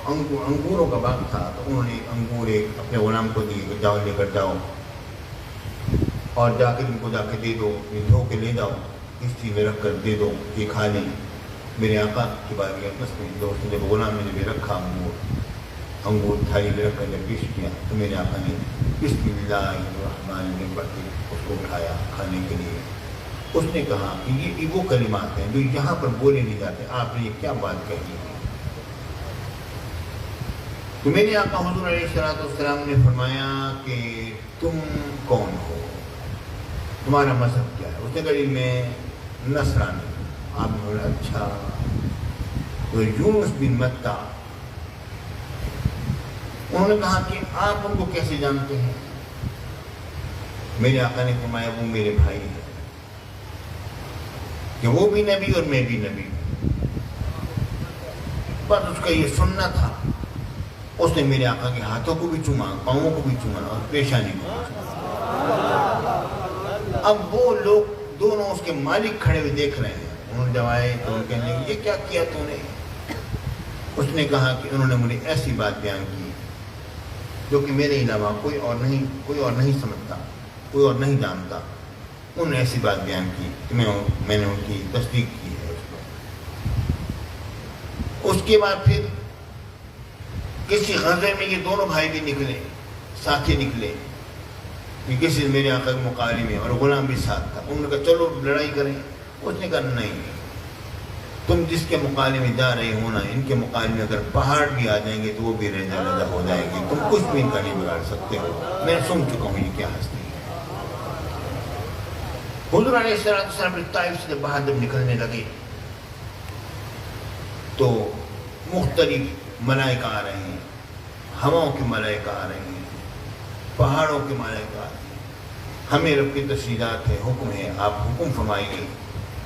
انگوروں کا باغ تھا، تو انہوں نے انگور ایک اپنے غلام کو دیے کہ جاؤ لے کر جاؤ اور جا کے ان کو جا کے دے دو، یہ دھو کے لے جاؤ، کشتی میں رکھ کر دے دو، یہ کھا لیں۔ میرے آقا کی بات یہ بس میں دوست نے جب غلام نے جب رکھا انگور تھالی میں رکھ کر جب پیش کیا تو میرے آقا نے بسم اللہ الرحمن الرحیم پڑھ کے اس کو اٹھایا کھانے کے لیے۔ اس نے کہا کہ یہ وہ کلمات ہیں جو یہاں پر بولے نہیں جاتے، آپ نے یہ کیا بات کہی ہے؟ تو میرے آقا حضور علیہ السلام نے فرمایا کہ تم کون ہو، تمہارا مذہب کیا ہے؟ اس نے کہا میں نصرانی۔ آپ نے بولا اچھا، تو یونس بن متہ، انہوں نے کہا کہ آپ ان کو کیسے جانتے ہیں؟ میرے آقا نے فرمایا وہ میرے بھائی ہیں، کہ وہ بھی نبی اور میں بھی نبی ہوں۔ بس اس کا یہ سننا تھا۔ اس نے میرے آقا کے ہاتھوں کو بھی چوما، پاؤں کو بھی چوما اور پیشانی کو بھی چوما۔ اب وہ لوگ دونوں اس کے مالک کھڑے ہوئے دیکھ رہے ہیں۔ انہوں نے جب آئے تو ان کہنے لگے یہ کیا کیا تو نے؟ اس نے کہا کہ انہوں نے مجھے ایسی بات بیان کی جو کہ میرے علاوہ کوئی اور نہیں سمجھتا، کوئی اور نہیں جانتا۔ انہوں نے ایسی بات بیان کی کہ میں نے ان کی تصدیق کی ہے اس کو۔ اس کے بعد پھر کسی غزوے میں یہ دونوں بھائی بھی نکلے، ساتھی نکلے، کہ کسی میرے آقا کے مقابلے میں، اور غلام بھی ساتھ تھا۔ انہوں نے کہا چلو لڑائی کریں۔ اس نے کہا نہیں، تم جس کے مقابلے میں جا رہے ہو نا، ان کے مقابلے میں اگر پہاڑ بھی آ جائیں گے تو وہ بھی رضا ہو جائیں گے، تم کچھ بھی ان کا نہیں بگاڑ سکتے ہو۔ میں سن چکا ہوں یہ کیا ہستی ہے۔ حضور علیہ السلام طائف سے باہر جب نکلنے لگے تو مختلف ملائکہ آ رہے ہیں، ہواؤں کے ملائکہ آ رہے ہیں، پہاڑوں کے ملائکہ آ رہے ہیں۔ ہمیں رب کی تشریحات ہے، حکم ہے، آپ حکم فرمائیے،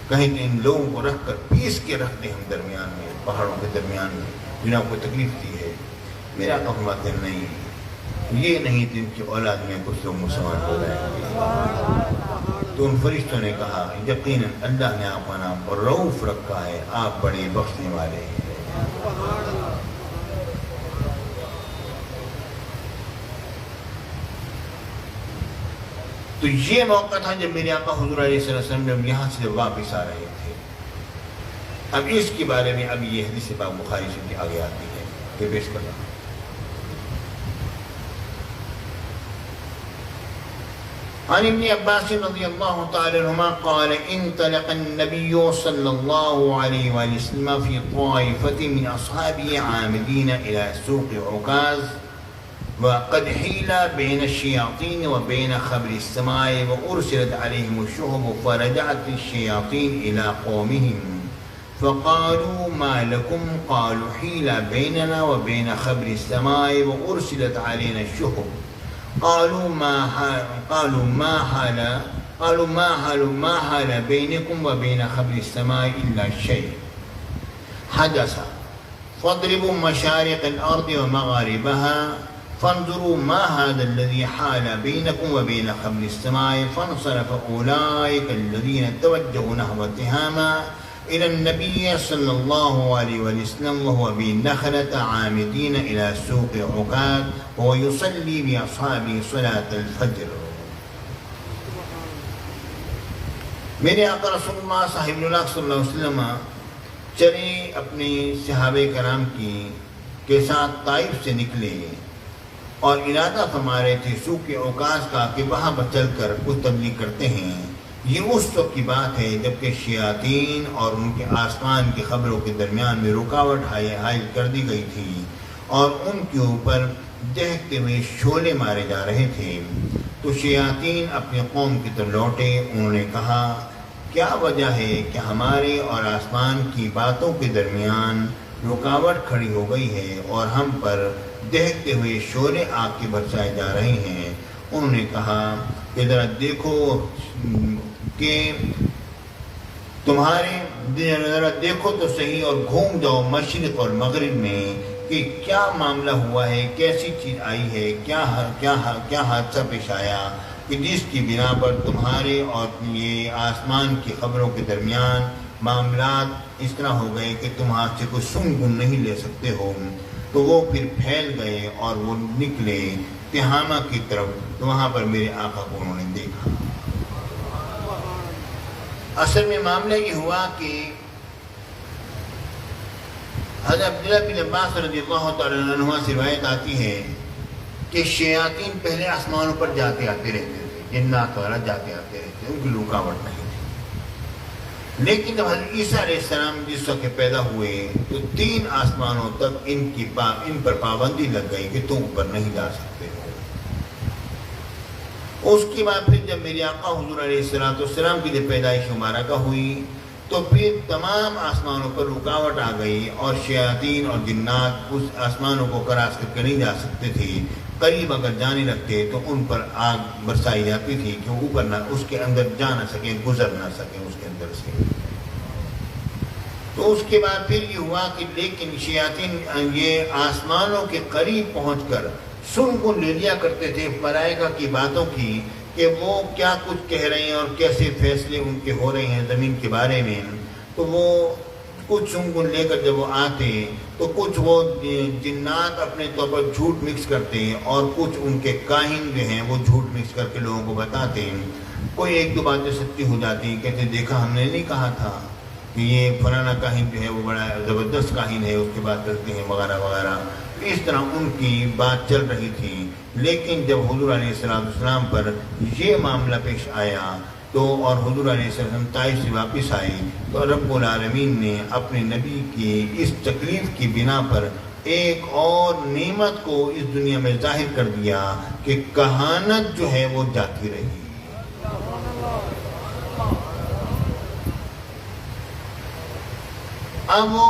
کہیں کہ ان لوگوں کو رکھ کر پیس کے رکھ دیں ہم درمیان میں، پہاڑوں کے درمیان میں، جنہوں کو تکلیف دی ہے۔ میرا آقا فرماتے ہیں نہیں، یہ نہیں جن کی اولاد میں کچھ لوگ مسلمان ہو جائیں گے۔ تو ان فرشتوں نے کہا یقیناً اللہ نے آپ کا نام اور رؤوف رکھا ہے، آپ بڑے بخشنے والے ہیں۔ تو یہ موقع تھا جب میرے آقا حضور علیہ السلام جب یہاں سے واپس آ رہے تھے۔ اب اس کے بارے میں اب یہ حدیث پاک بخاری سے آگے آتی ہے کہ پیش کرنا۔ عن ابن عباس رضی اللہ تعالی عنہما قال انطلق النبی صلی اللہ علیہ وآلہ وسلم فی طائفة من اصحابه عامدین الى سوق عکاظ وقد حیل بین الشیاطین وبین خبر السماء وارسلت علیہم الشہب فرجعت الشیاطین الى قومهم فقالوا ما لكم قالوا حیل بیننا وبین خبر السماء وارسلت علینا الشہب قالوا ما حال بينكم وبين خبر السماء إلا شيء حدث فاضربوا مشارق الأرض ومغاربها فانظروا ما هذا الذي حال بينكم وبين خبر السماء فانصرف أولئك الذين توجهوا نحو تهامة إلى النبي صلى الله عليه وسلم وهو بالنخلة عامدين إلى سوق عكاظ وهو يصلي بأصحابه صلاة الفجر۔ میرے آقا رسول اللہ صاحب اللہ صلی اللہ علیہ وسلم چلے اپنے صحابہ کرام کے ساتھ طائف سے نکلے اور ارادہ فرما رہے تھے سوق عکاظ کا کہ وہاں پر چل کر کچھ تبلیغ کرتے ہیں۔ یہ اس وقت کی بات ہے جبکہ شیاطین اور ان کے آسمان کی خبروں کے درمیان میں رکاوٹ حائل کر دی گئی تھی اور ان کے اوپر دہتے ہوئے شعلے مارے جا رہے تھے۔ تو شیاطین اپنے قوم کی طرف لوٹے، انہوں نے کہا کیا وجہ ہے کہ ہمارے اور آسمان کی باتوں کے درمیان رکاوٹ کھڑی ہو گئی ہے اور ہم پر دہتے ہوئے شعلے آگ کے برسائے جا رہے ہیں۔ انہوں نے کہا کہ ذرا دیکھو کہ ذرا دیکھو تو صحیح اور گھوم جاؤ مشرق اور مغرب میں کہ کیا معاملہ ہوا ہے، کیسی چیز آئی ہے، کیا حادثہ پیش آیا کہ جس کی بنا پر تمہارے اور یہ آسمان کی خبروں کے درمیان معاملات اس طرح ہو گئے کہ تم ہاتھ سے کوئی سن گن نہیں لے سکتے ہو۔ تو وہ پھر پھیل گئے اور وہ نکلے تہامہ کی طرف، تو وہاں پر میرے آقا کو انہوں نے دیکھا۔ اصل میں معاملہ یہ ہوا کہ حضرت عبداللہ بن عباس رضی اللہ تعالیٰ عنہ سے روایت آتی ہے کہ شیاطین پہلے آسمانوں پر جاتے آتے رہتے تھے، جنات وغیرہ جاتے آتے رہتے، ان کی رکاوٹ نہیں تھی۔ لیکن جب حضرت عیسیٰ علیہ السلام جس وقت پیدا ہوئے تو 3 آسمانوں تک ان پر پابندی لگ گئی کہ تم اوپر نہیں جا سکتے ہو۔ اس کے بعد پھر جب میرے آقا حضور علیہ السلام کی جب پیدائش مبارکہ ہوئی تو پھر تمام آسمانوں پر رکاوٹ آ گئی اور شیاطین اور جنات اس آسمانوں کو کراس کر کے نہیں جا سکتے تھے۔ قریب اگر جانے لگتے تو ان پر آگ برسائی جاتی تھی کہ وہ اوپر نہ اس کے اندر جا نہ سکیں، گزر نہ سکیں اس کے اندر سے۔ تو اس کے بعد پھر یہ ہوا کہ لیکن شیاطین یہ آسمانوں کے قریب پہنچ کر سن کو لے لیا کرتے تھے ملائکہ کی باتوں کی کہ وہ کیا کچھ کہہ رہے ہیں اور کیسے فیصلے ان کے ہو رہے ہیں زمین کے بارے میں۔ تو وہ کچھ سنگن لے کر جب وہ آتے تو کچھ وہ جنات اپنے طور پر جھوٹ مکس کرتے اور کچھ ان کے کاہن جو ہیں وہ جھوٹ مکس کر کے لوگوں کو بتاتے۔ کوئی 1-2 باتیں سچی ہو جاتی، کہتے دیکھا ہم نے نہیں کہا تھا کہ یہ فلانا کاہن جو ہے وہ بڑا زبردست کاہن ہے، اس کی بات کرتے ہیں وغیرہ وغیرہ۔ اس طرح ان کی بات چل رہی تھی۔ لیکن جب حضور علیہ السلام پر یہ معاملہ پیش آیا تو اور حضور علیہ السلام طائف سے واپس آئے تو رب العالمین نے اپنے نبی کی اس تکلیف کی بنا پر ایک اور نعمت کو اس دنیا میں ظاہر کر دیا کہ کہانت جو ہے وہ جاتی رہی۔ اب وہ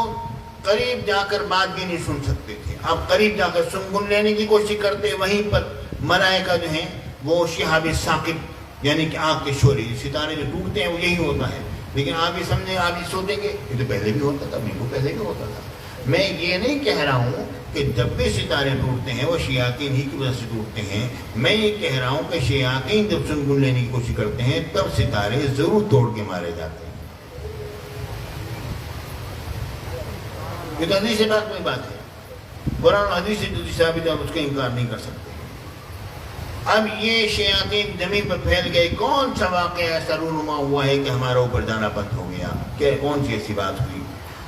قریب جا کر بات بھی نہیں سن سکتے تھے، اب قریب جا کر سنگن لینے کی کوشش کرتے، وہیں پر ملائکہ جو ہیں وہ شہاب ثاقب یعنی کہ آنکھ کے شعلے، ستارے جو ٹوٹتے ہیں وہ یہی ہوتا ہے۔ لیکن آپ ہی سمجھیں، آپ ہی سوچیں گے یہ تو پہلے بھی ہوتا تھا، بالکل پہلے بھی ہوتا تھا۔ میں یہ نہیں کہہ رہا ہوں کہ جب بھی ستارے ٹوٹتے ہیں وہ شیاطین ہی کی وجہ سے ٹوٹتے ہیں، میں یہ کہہ رہا ہوں کہ شیاطین جب سنگن لینے کی کوشش کرتے ہیں تب ستارے ضرور توڑ کے مارے جاتے ہیں۔ یہ تو حدیث سے بات ہے، قرآن و حدیث سے جو ثابت ہے اس کا انکار نہیں کر سکتے۔ اب یہ شیاطین زمین پر پھیل گئے، کون سا واقعہ ایسا رونما ہوا ہے کہ ہمارا اوپر جانا بند ہو گیا؟ کہ کون سی ایسی بات ہوئی؟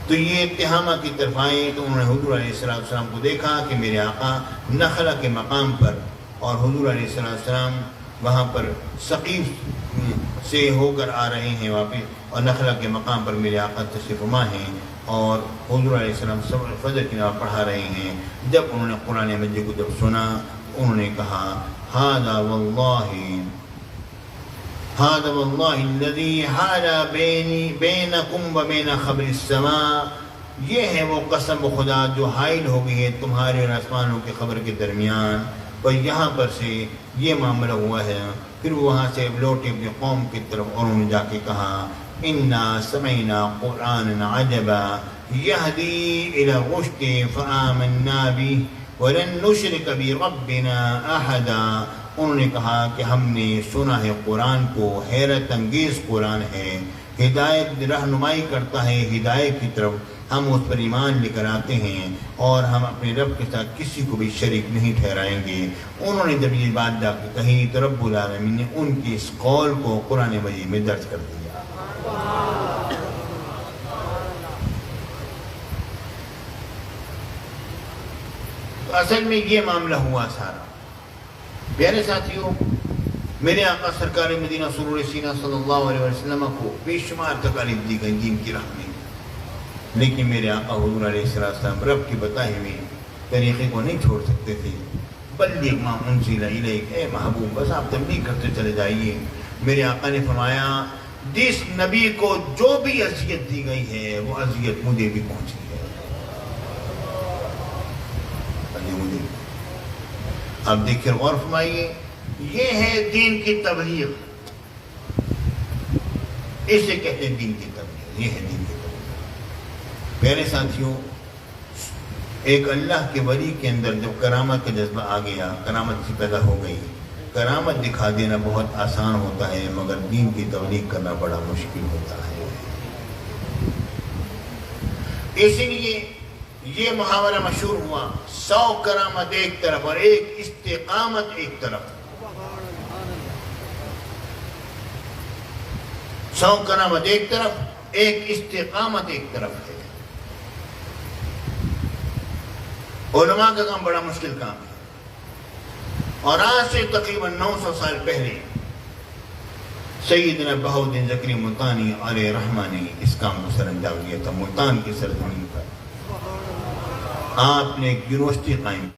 تو یہ تہامہ کی طرف آئے تو انہوں نے حضور علیہ السلام کو دیکھا کہ میرے آقا نخلہ کے مقام پر، اور حضور علیہ السلام وہاں پر ثقیف سے ہو کر آ رہے ہیں واپس، اور نخلہ کے مقام پر میرے آقا تشریف فرما ہیں اور حضور علیہ السلام فجر کی نماز پڑھا رہے ہیں۔ جب انہوں نے قرآن مجید کو جب سنا انہوں نے کہا هذا والله الذي حال بينكم وبين خبر السماء، یہ ہے وہ قسم خدا جو حائل ہو گئی ہے تمہارے اور آسمانوں کے خبر کے درمیان، اور یہاں پر سے یہ معاملہ ہوا ہے۔ پھر وہاں سے لوٹے اپنی قوم کی طرف اور انہوں نے جا کے کہا انا سمعنا قرآنا عجبا يهدي الى الرشد فآمنا به ولن نشرك بربنا احدا۔ انہوں نے کہا کہ ہم نے سنا ہے قرآن کو، حیرت انگیز قرآن ہے، ہدایت رہنمائی کرتا ہے ہدایت کی طرف، ہم اس پر ایمان لے کر آتے ہیں اور ہم اپنے رب کے ساتھ کسی کو بھی شریک نہیں ٹھہرائیں گے۔ انہوں نے جب یہ بات جا کے کہی تو رب العالمین نے ان کی اس قول کو قرآن مجید میں درج کر دیا۔ تو اصل میں یہ معاملہ ہوا سارا۔ پیارے ساتھیوں، میرے آقا سرکار مدینہ سرور سینہ صلی اللہ علیہ وسلم کو بے شمار تکالیف دی گئی دین کی راہ میں، لیکن میرے آقا حضور علیہ السلام رب کی بتائے ہوئے طریقے کو نہیں چھوڑ سکتے تھے۔ بلغ ما انزل الیک، اے محبوب بس آپ تبلیغ کرتے چلے جائیے۔ میرے آقا نے فرمایا جس نبی کو جو بھی اذیت دی گئی ہے وہ اذیت مجھے بھی پہنچی ہے۔ اب دیکھیں غور فرمائیے، یہ ہے دین کی تبلیغ، اسے کہتے ہیں دین کی تبلیغ، یہ ہے دین کی تبلیغ۔ پیارے ساتھیوں، ایک اللہ کے ولی کے اندر جب کرامت کا جذبہ آ گیا، کرامت سے پیدا ہو گئی، کرامت دکھا دینا بہت آسان ہوتا ہے مگر دین کی تبلیغ کرنا بڑا مشکل ہوتا ہے۔ اسی لیے یہ محاورہ مشہور ہوا، 100 کرامت ایک طرف اور ایک استقامت ایک طرف۔ 100 کرامت ایک طرف، ایک استقامت ایک طرف ہے۔ علماء کا کام بڑا مشکل کام ہے، اور آج سے تقریباً 900 سال پہلے سیدنا بہاؤالدین زکریا ملتانی علیہ رحمہ نے اس کام کو سر انجام دیا تھا۔ ملتان کی سرزمین پر آپ نے ایک یونیورسٹی قائم